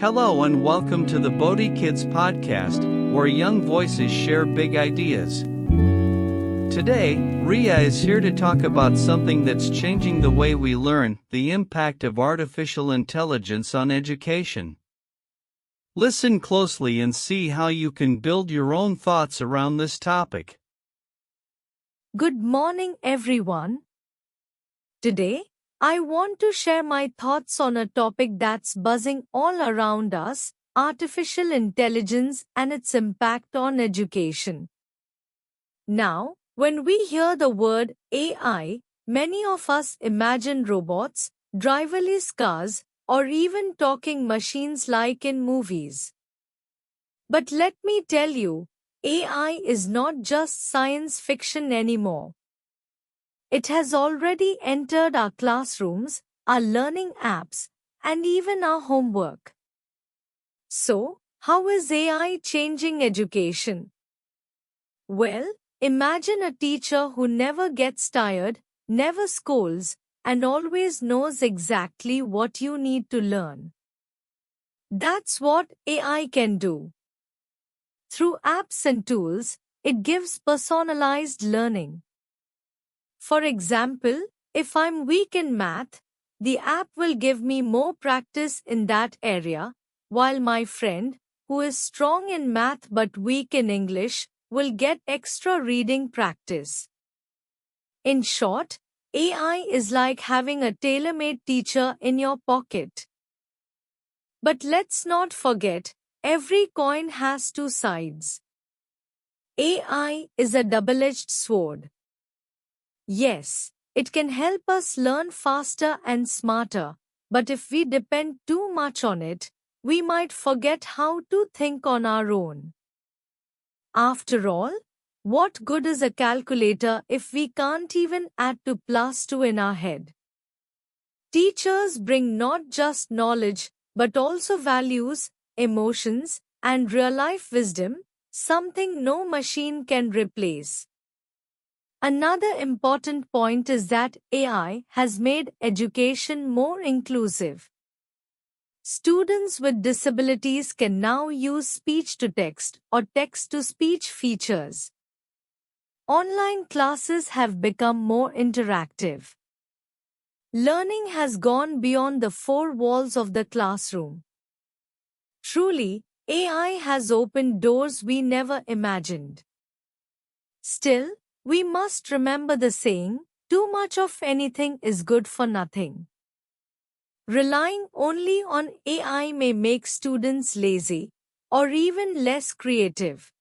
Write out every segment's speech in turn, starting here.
Hello and welcome to the BodhiKidz podcast, where young voices share big ideas. Today, Ria is here to talk about something that's changing the way we learn, the impact of artificial intelligence on education. Listen closely and see how you can build your own thoughts around this topic. Good morning, everyone. Today, I want to share my thoughts on a topic that's buzzing all around us: artificial intelligence and its impact on education. Now, when we hear the word AI, many of us imagine robots, driverless cars, or even talking machines like in movies. But let me tell you, AI is not just science fiction anymore. It has already entered our classrooms, our learning apps, and even our homework. So, how is AI changing education? Well, imagine a teacher who never gets tired, never scolds, and always knows exactly what you need to learn. That's what AI can do. Through apps and tools, it gives personalized learning. For example, if I'm weak in math, the app will give me more practice in that area, while my friend, who is strong in math but weak in English, will get extra reading practice. In short, AI is like having a tailor-made teacher in your pocket. But let's not forget, every coin has two sides. AI is a double-edged sword. Yes, it can help us learn faster and smarter, but if we depend too much on it, we might forget how to think on our own. After all, what good is a calculator if we can't even add 2 plus 2 in our head? Teachers bring not just knowledge, but also values, emotions, and real-life wisdom, something no machine can replace. Another important point is that AI has made education more inclusive. Students with disabilities can now use speech-to-text or text-to-speech features. Online classes have become more interactive. Learning has gone beyond the four walls of the classroom. Truly, AI has opened doors we never imagined. Still, we must remember the saying, too much of anything is good for nothing. Relying only on AI may make students lazy or even less creative.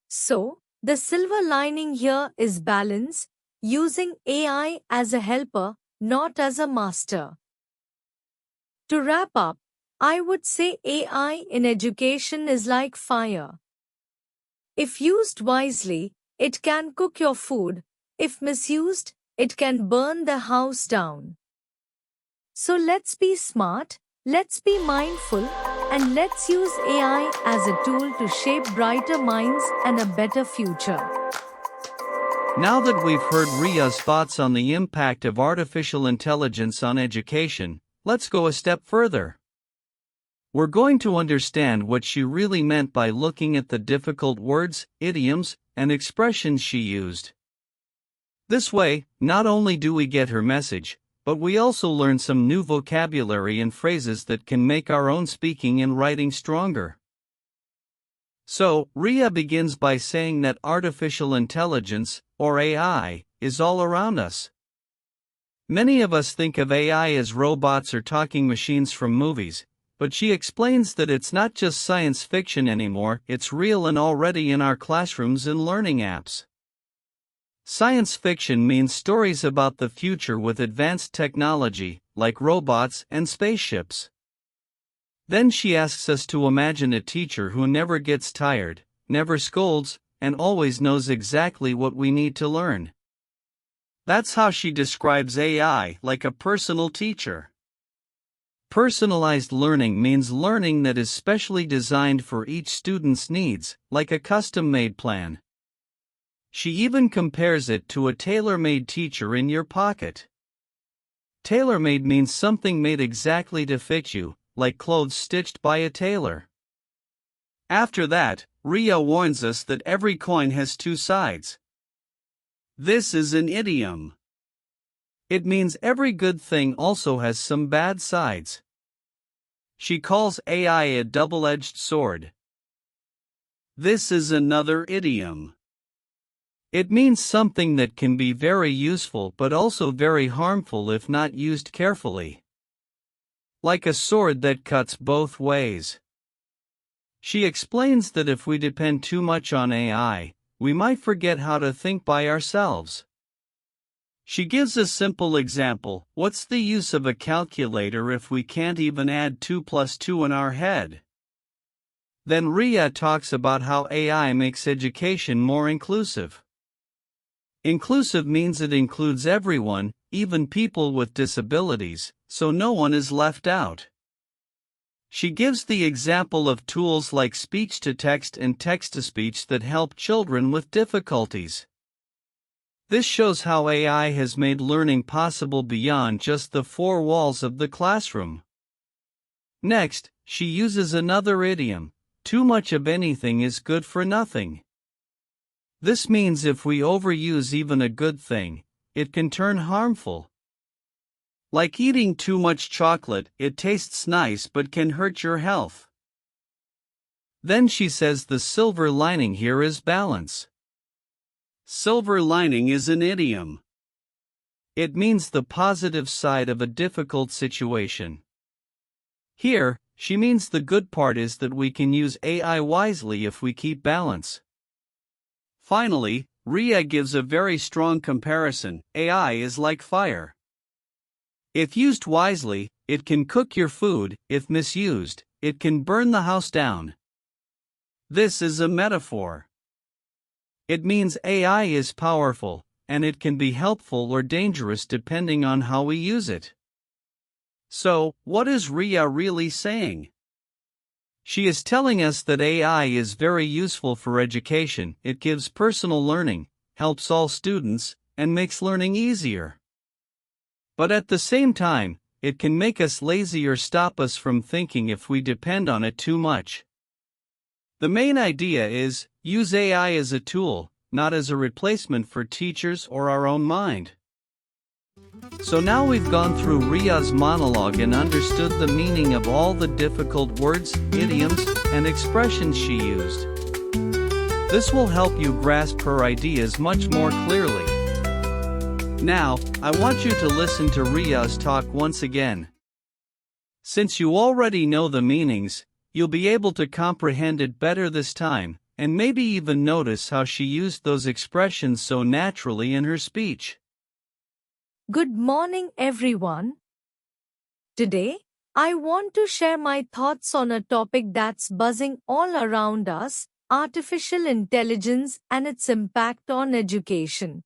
So, the silver lining here is balance, using AI as a helper, not as a master. To wrap up, I would say AI in education is like fire. If used wisely, it can cook your food. If misused, it can burn the house down. So let's be smart, let's be mindful, and let's use AI as a tool to shape brighter minds and a better future. Now that we've heard Ria's thoughts on the impact of artificial intelligence on education, let's go a step further. We're going to understand what she really meant by looking at the difficult words, idioms, and expressions she used. This way, not only do we get her message, but we also learn some new vocabulary and phrases that can make our own speaking and writing stronger. So, Ria begins by saying that artificial intelligence, or AI, is all around us. Many of us think of AI as robots or talking machines from movies, but she explains that it's not just science fiction anymore, it's real and already in our classrooms and learning apps. Science fiction means stories about the future with advanced technology, like robots and spaceships. Then she asks us to imagine a teacher who never gets tired, never scolds, and always knows exactly what we need to learn. That's how she describes AI, like a personal teacher. Personalized learning means learning that is specially designed for each student's needs, like a custom-made plan. She even compares it to a tailor-made teacher in your pocket. Tailor-made means something made exactly to fit you, like clothes stitched by a tailor. After that, Ria warns us that every coin has two sides. This is an idiom. It means every good thing also has some bad sides. She calls AI a double-edged sword. This is another idiom. It means something that can be very useful but also very harmful if not used carefully. Like a sword that cuts both ways. She explains that if we depend too much on AI, we might forget how to think by ourselves. She gives a simple example. What's the use of a calculator if we can't even add 2 plus 2 in our head? Then Ria talks about how AI makes education more inclusive. Inclusive means it includes everyone, even people with disabilities, so no one is left out. She gives the example of tools like speech-to-text and text-to-speech that help children with difficulties. This shows how AI has made learning possible beyond just the four walls of the classroom. Next, she uses another idiom: too much of anything is good for nothing. This means if we overuse even a good thing, it can turn harmful. Like eating too much chocolate, it tastes nice but can hurt your health. Then she says the silver lining here is balance. Silver lining is an idiom. It means the positive side of a difficult situation. Here, she means the good part is that we can use AI wisely if we keep balance. Finally, Ria gives a very strong comparison. AI is like fire. If used wisely, it can cook your food. If misused, it can burn the house down. This is a metaphor. It means AI is powerful, and it can be helpful or dangerous depending on how we use it. So, what is Ria really saying? She is telling us that AI is very useful for education. It gives personal learning, helps all students, and makes learning easier. But at the same time, it can make us lazy or stop us from thinking if we depend on it too much. The main idea is, use AI as a tool, not as a replacement for teachers or our own mind. So now we've gone through Ria's monologue and understood the meaning of all the difficult words, idioms, and expressions she used. This will help you grasp her ideas much more clearly. Now, I want you to listen to Ria's talk once again. Since you already know the meanings, you'll be able to comprehend it better this time, and maybe even notice how she used those expressions so naturally in her speech. Good morning, everyone. Today, I want to share my thoughts on a topic that's buzzing all around us: artificial intelligence and its impact on education.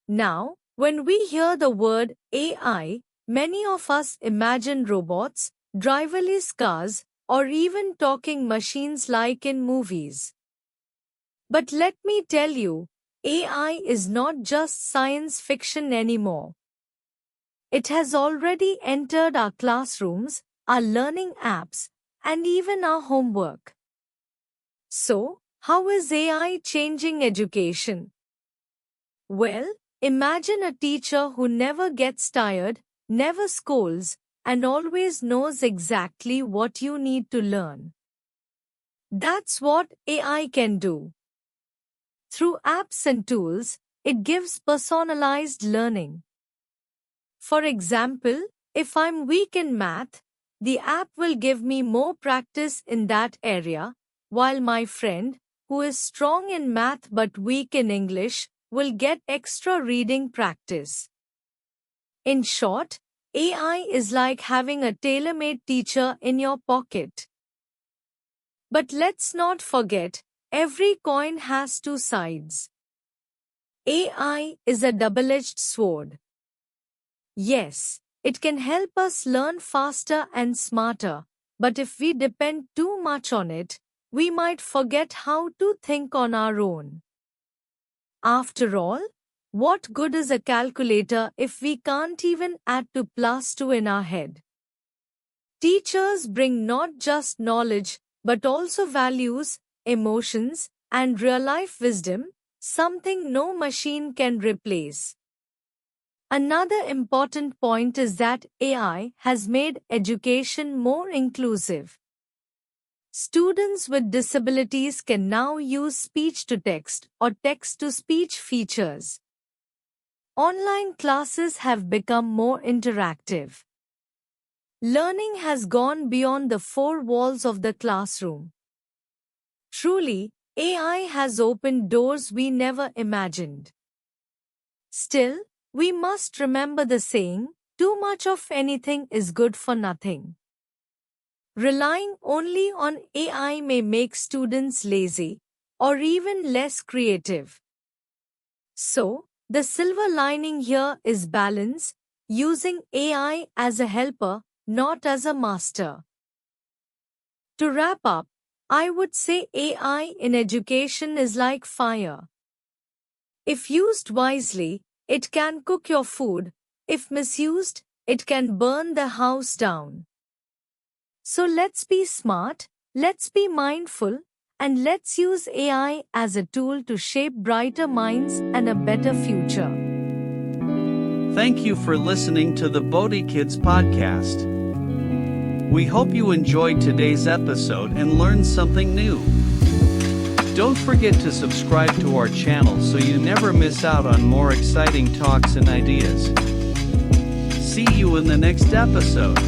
Now, when we hear the word AI, many of us imagine robots, driverless cars, or even talking machines like in movies. But let me tell you, AI is not just science fiction anymore. It has already entered our classrooms, our learning apps, and even our homework. So, how is AI changing education? Well, imagine a teacher who never gets tired, never scolds, and always knows exactly what you need to learn. That's what AI can do. Through apps and tools, it gives personalized learning. For example, if I'm weak in math, the app will give me more practice in that area, while my friend, who is strong in math but weak in English, will get extra reading practice. In short, AI is like having a tailor-made teacher in your pocket. But let's not forget, every coin has two sides. AI is a double-edged sword. Yes, it can help us learn faster and smarter, but if we depend too much on it, we might forget how to think on our own. After all, what good is a calculator if we can't even add 2 plus 2 in our head? Teachers bring not just knowledge, but also values, emotions, and real-life wisdom, something no machine can replace. Another important point is that AI has made education more inclusive. Students with disabilities can now use speech-to-text or text-to-speech features. Online classes have become more interactive. Learning has gone beyond the four walls of the classroom. Truly, AI has opened doors we never imagined. Still, we must remember the saying, too much of anything is good for nothing. Relying only on AI may make students lazy or even less creative. So, the silver lining here is balance, using AI as a helper, not as a master. To wrap up, I would say AI in education is like fire. If used wisely, it can cook your food. If misused, it can burn the house down. So let's be smart, let's be mindful, and let's use AI as a tool to shape brighter minds and a better future. Thank you for listening to the BodhiKidz podcast. We hope you enjoyed today's episode and learned something new. Don't forget to subscribe to our channel so you never miss out on more exciting talks and ideas. See you in the next episode.